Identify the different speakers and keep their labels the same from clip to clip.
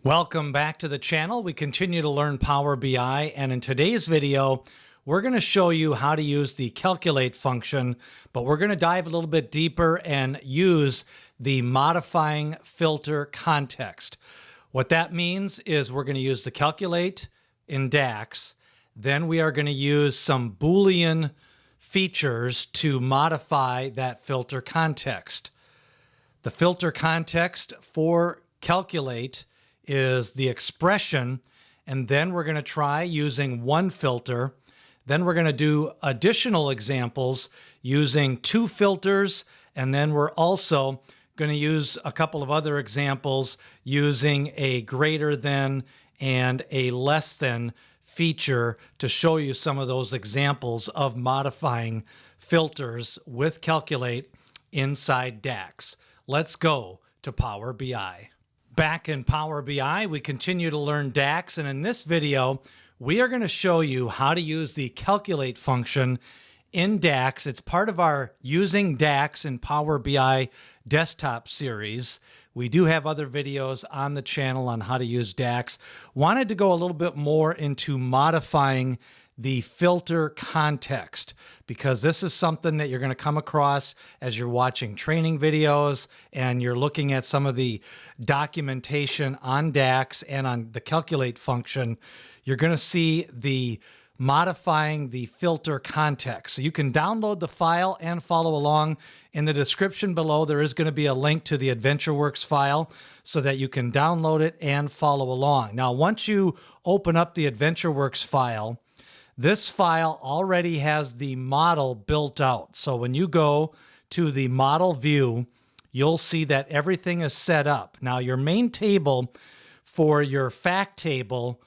Speaker 1: Welcome back to the channel. We continue to learn Power BI, and in today's video, we're going to show you how to use the Calculate function, but we're going to dive a little bit deeper and use the modifying filter context. What that means is we're going to use the Calculate in Dax, then we are going to use some Boolean features to modify that filter context. The filter context for Calculate is the expression, and then we're going to try using one filter. Then we're going to do additional examples using two filters, and then we're also going to use a couple of other examples using a greater than and a less than feature to show you some of those examples of modifying filters with Calculate inside Dax. Let's go to Power BI. Back in Power BI, we continue to learn Dax, and in this video, we are going to show you how to use the Calculate function in Dax. It's part of our Using Dax in Power BI desktop series. We do have other videos on the channel on how to use Dax. Wanted to go a little bit more into modifying the filter context, because this is something that you're going to come across as you're watching training videos and you're looking at some of the documentation on Dax and on the Calculate function. You're going to see the modifying the filter context. So you can download the file and follow along. In the description below, there is going to be a link to the AdventureWorks file so that you can download it and follow along. Now, once you open up the AdventureWorks file, this file already has the model built out. So when you go to the model view, you'll see that everything is set up. Now, your main table for your fact table,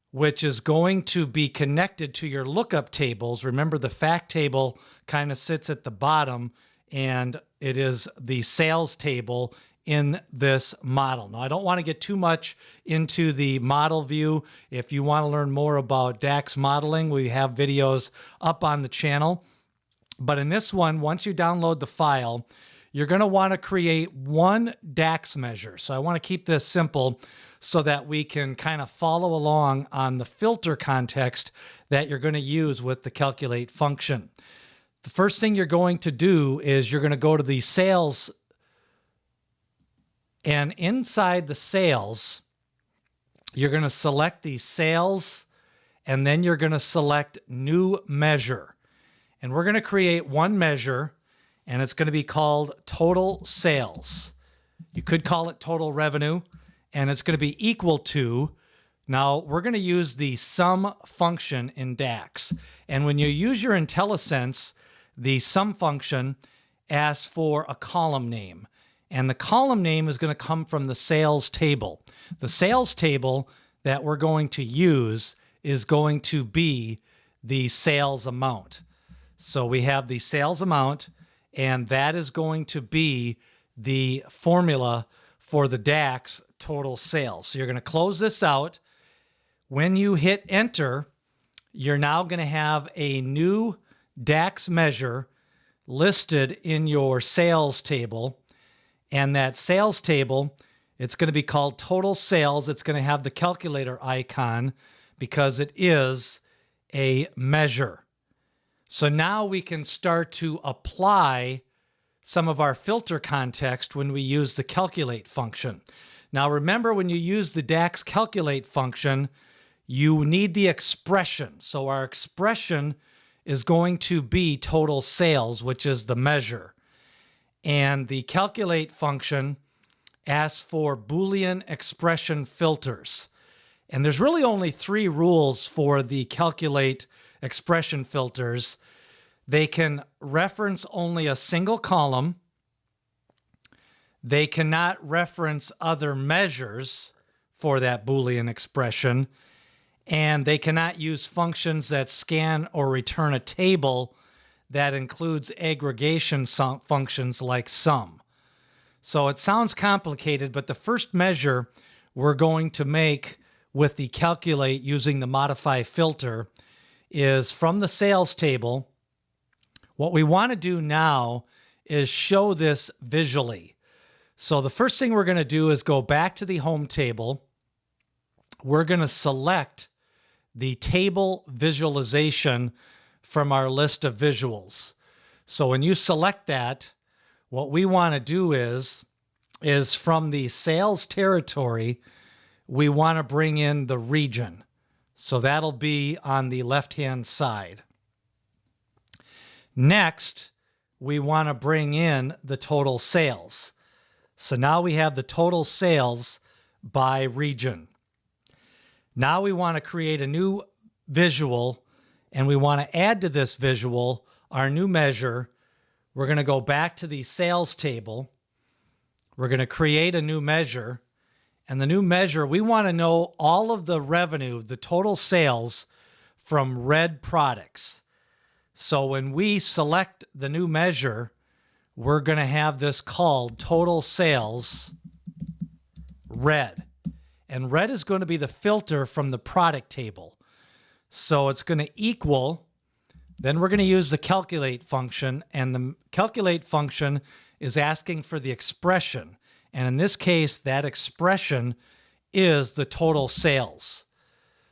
Speaker 1: which is going to be connected to your lookup tables. Remember, the fact table kind of sits at the bottom, and it is the sales table in this model. Now, I don't want to get too much into the model view. If you want to learn more about Dax modeling, we have videos up on the channel. But in this one, once you download the file, you're going to want to create one Dax measure. So I want to keep this simple so that we can kind of follow along on the filter context that you're going to use with the Calculate function. The first thing you're going to do is you're going to go to the sales, and inside the sales, you're going to select the sales, and then you're going to select new measure. And we're going to create one measure, and it's going to be called total sales. You could call it total revenue, and it's going to be equal to, now we're going to use the sum function in Dax. And when you use your IntelliSense, the sum function asks for a column name. And the column name is going to come from the sales table. The sales table that we're going to use is going to be the sales amount. So we have the sales amount, and that is going to be the formula for the Dax total sales. So you're going to close this out. When you hit enter, you're now going to have a new Dax measure listed in your sales table. And that sales table, it's going to be called total sales. It's going to have the calculator icon because it is a measure. So now we can start to apply some of our filter context when we use the Calculate function. Now remember, when you use the Dax Calculate function, you need the expression. So our expression is going to be total sales, which is the measure. And the Calculate function asks for Boolean expression filters. And there's really only three rules for the Calculate expression filters. They can reference only a single column. They cannot reference other measures for that Boolean expression. And they cannot use functions that scan or return a table that includes aggregation functions like sum. So it sounds complicated, but the first measure we're going to make with the Calculate using the modify filter is from the sales table. What we want to do now is show this visually. So the first thing we're going to do is go back to the home table, we're going to select the table visualization from our list of visuals. So when you select that, what we want to do is from the sales territory, we want to bring in the region. So that'll be on the left-hand side. Next, we want to bring in the total sales. So now we have the total sales by region. Now we want to create a new visual, and we want to add to this visual our new measure. We're going to go back to the sales table. We're going to create a new measure. And the new measure, we want to know all of the revenue, the total sales from red products. So when we select the new measure, we're going to have this called total sales red. And red is going to be the filter from the product table. So it's going to equal, then we're going to use the calculate function, and the calculate function is asking for the expression. And in this case, that expression is the total sales.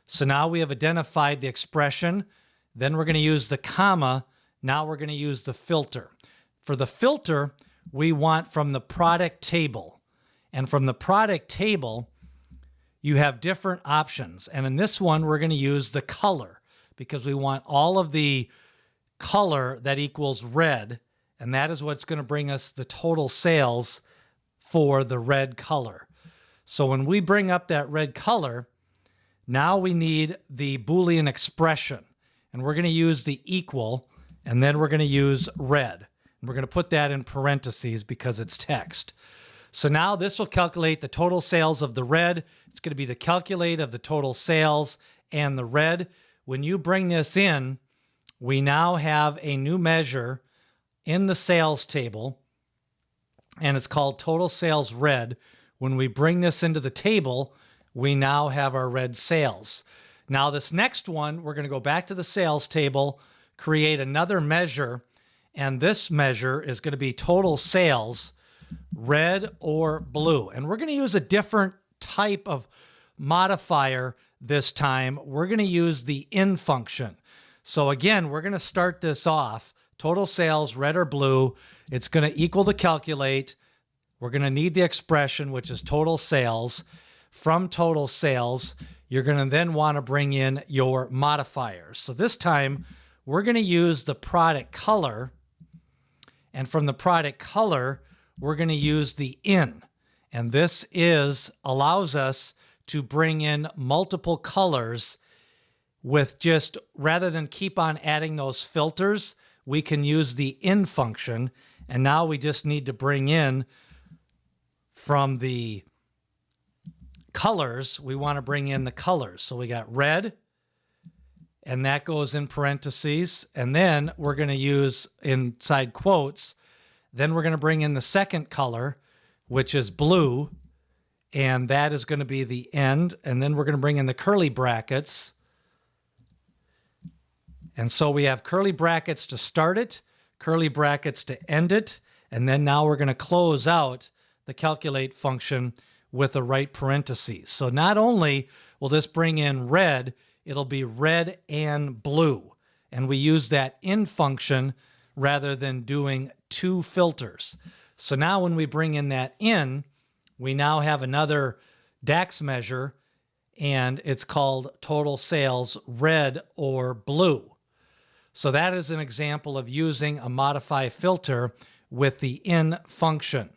Speaker 1: So now we have identified the expression. Then we're going to use the comma. Now we're going to use the filter. For the filter, we want from the product table. And from the product table, you have different options. And in this one, we're going to use the color because we want all of the color that equals red. And that is what's going to bring us the total sales for the red color. So when we bring up that red color, now we need the Boolean expression. And we're going to use the equal, and then we're going to use red. And we're going to put that in parentheses because it's text. So now this will calculate the total sales of the red. It's going to be the calculate of the total sales and the red. When you bring this in, we now have a new measure in the sales table, and it's called total sales red. When we bring this into the table, we now have our red sales. Now this next one, we're going to go back to the sales table, create another measure, and this measure is going to be total sales red or blue. And we're going to use a different type of modifier this time. We're going to use the in function. So again, we're going to start this off, total sales, red or blue. It's going to equal the calculate. We're going to need the expression, which is total sales. From total sales, you're going to then want to bring in your modifiers. So this time, we're going to use the product color. And from the product color, we're going to use the in. And this allows us to bring in multiple colors with just, rather than keep on adding those filters, we can use the in function. And now we just need to bring in from the colors, we want to bring in the colors. So we got red, and that goes in parentheses. And then we're going to use inside quotes. Then we're going to bring in the second color, which is blue, and that is going to be the end. And then we're going to bring in the curly brackets. And so we have curly brackets to start it, curly brackets to end it, and then now we're going to close out the calculate function with the right parentheses. So not only will this bring in red, it'll be red and blue. And we use that in function rather than doing two filters. So now when we bring in that in, we now have another DAX measure, and it's called total sales red or blue. So that is an example of using a modify filter with the in function.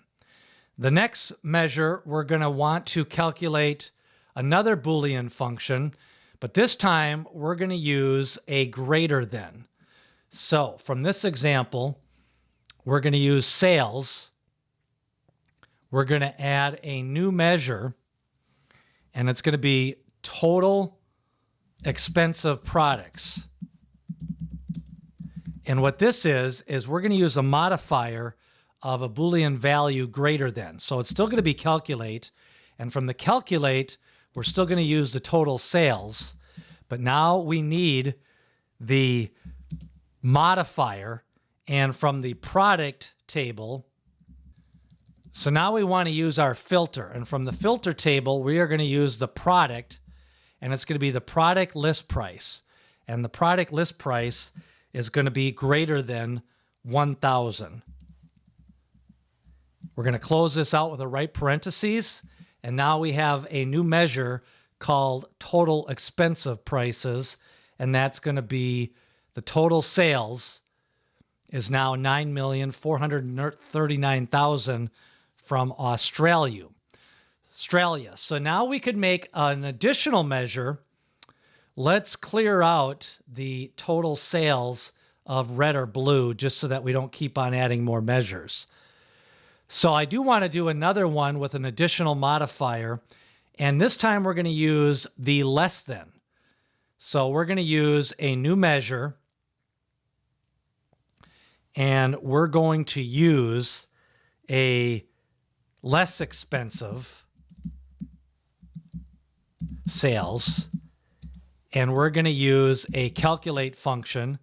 Speaker 1: The next measure, we're going to want to calculate another Boolean function, but this time we're going to use a greater than. So from this example, we're going to use sales. We're going to add a new measure, and it's going to be total expensive products. And what this is we're going to use a modifier of a Boolean value greater than. So it's still going to be calculate. And from the calculate, we're still going to use the total sales. But now we need the modifier. And from the product table, so now we want to use our filter. And from the filter table, we are going to use the product. and it's going to be the product list price. And the product list price is going to be greater than 1,000. We're going to close this out with the right parentheses, and now we have a new measure called total expensive prices, and that's going to be the total sales is now 9,439,000 from Australia. So now we could make an additional measure. Let's clear out the total sales of red or blue just so that we don't keep on adding more measures. So I do want to do another one with an additional modifier, and this time we're going to use the less than. So we're going to use a new measure, and we're going to use a less expensive sales, and we're going to use a calculate function.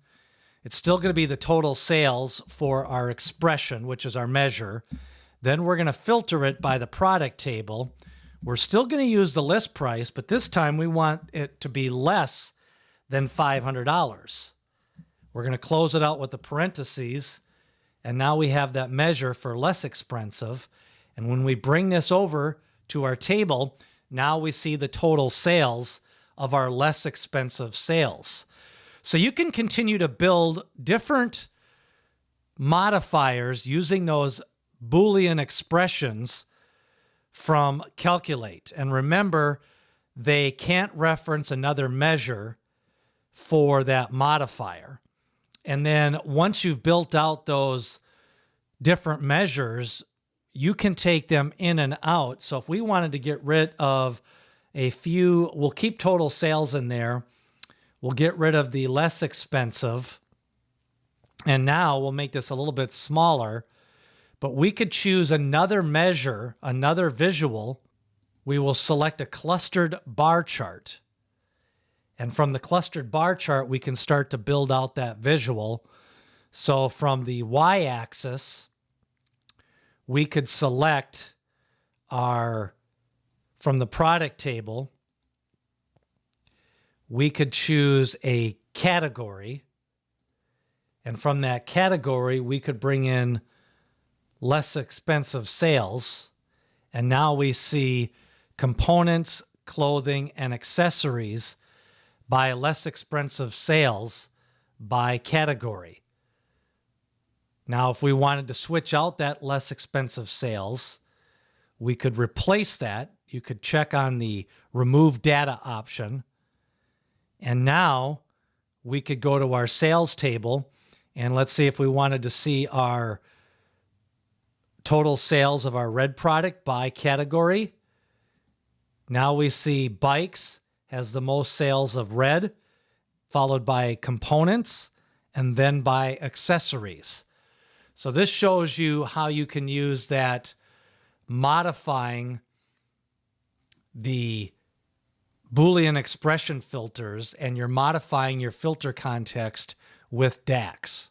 Speaker 1: It's still going to be the total sales for our expression, which is our measure. Then we're going to filter it by the product table. We're still going to use the list price, but this time we want it to be less than $500. We're going to close it out with the parentheses, and now we have that measure for less expensive. And when we bring this over to our table, now we see the total sales of our less expensive sales. So you can continue to build different modifiers using those Boolean expressions from Calculate. And remember, they can't reference another measure for that modifier. And then once you've built out those different measures, you can take them in and out. So if we wanted to get rid of a few, we'll keep total sales in there. We'll get rid of the less expensive. And now we'll make this a little bit smaller. But we could choose another measure, another visual. We will select a clustered bar chart. And from the clustered bar chart, we can start to build out that visual. So from the y-axis, we could select from the product table, we could choose a category. And from that category, we could bring in less expensive sales. And now we see components, clothing, and accessories by less expensive sales by category. Now, if we wanted to switch out that less expensive sales, we could replace that. You could check on the remove data option. And now we could go to our sales table, and let's see if we wanted to see our total sales of our red product by category. Now we see bikes has the most sales of red, followed by components, and then by accessories. So this shows you how you can use that modifying the Boolean expression filters, and you're modifying your filter context with Dax.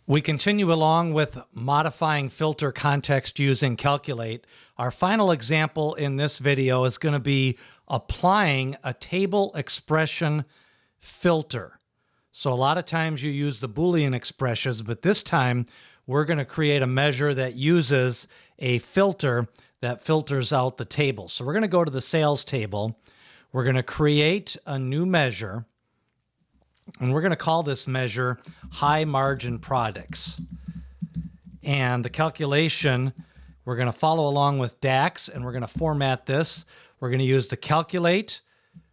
Speaker 1: We continue along with modifying filter context using Calculate. Our final example in this video is going to be applying a table expression filter. So a lot of times you use the Boolean expressions, but this time we're going to create a measure that uses a filter that filters out the table. So we're going to go to the sales table. We're going to create a new measure, and we're going to call this measure high margin products. And the calculation, we're going to follow along with Dax, and we're going to format this. We're going to use the calculate.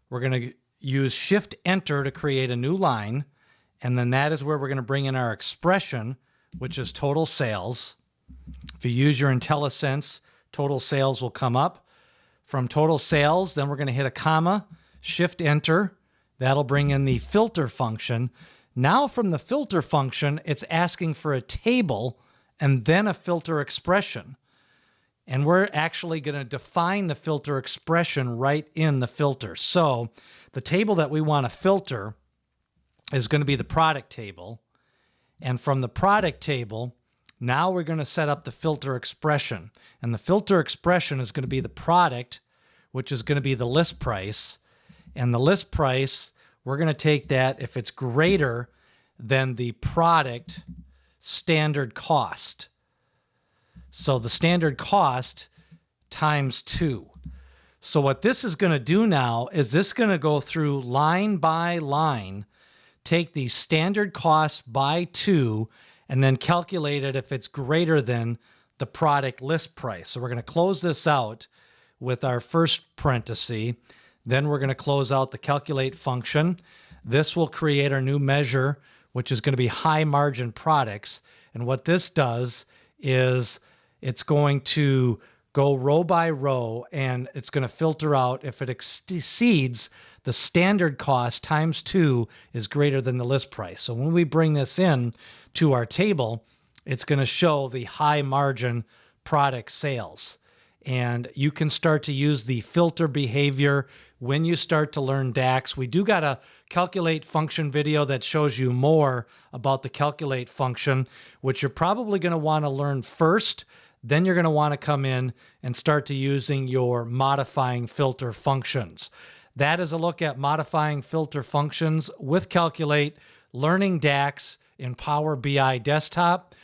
Speaker 1: We're going to use Shift Enter to create a new line. And then that is where we're going to bring in our expression, which is total sales. If you use your IntelliSense, total sales will come up. From total sales, then we're going to hit a comma, Shift Enter. That'll bring in the filter function. Now from the filter function, it's asking for a table and then a filter expression. And we're actually going to define the filter expression right in the filter. So the table that we want to filter is going to be the product table. And from the product table, now we're going to set up the filter expression. And the filter expression is going to be the product, which is going to be the list price. And the list price, we're going to take that if it's greater than the product standard cost. So the standard cost times 2. So what this is going to do now is this going to go through line by line, take the standard cost by 2, and then calculate it if it's greater than the product list price. So we're going to close this out with our first parenthesis. Then we're going to close out the calculate function. This will create our new measure, which is going to be high margin products. And what this does is it's going to go row by row, and it's going to filter out if it exceeds the standard cost times 2 is greater than the list price. So when we bring this in to our table, it's going to show the high margin product sales. And you can start to use the filter behavior when you start to learn DAX. We do got a calculate function video that shows you more about the calculate function, which you're probably going to want to learn first. Then you're going to want to come in and start to using your modifying filter functions. That is a look at modifying filter functions with Calculate, learning DAX in Power BI Desktop.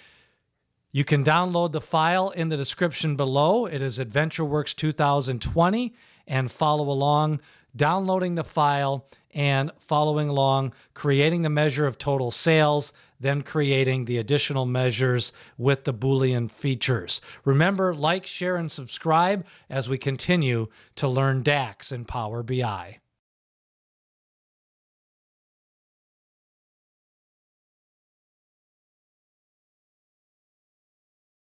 Speaker 1: You can download the file in the description below. It is AdventureWorks 2020, and follow along, downloading the file and following along, creating the measure of total sales, then creating the additional measures with the Boolean features. Remember, like, share, and subscribe as we continue to learn DAX in Power BI.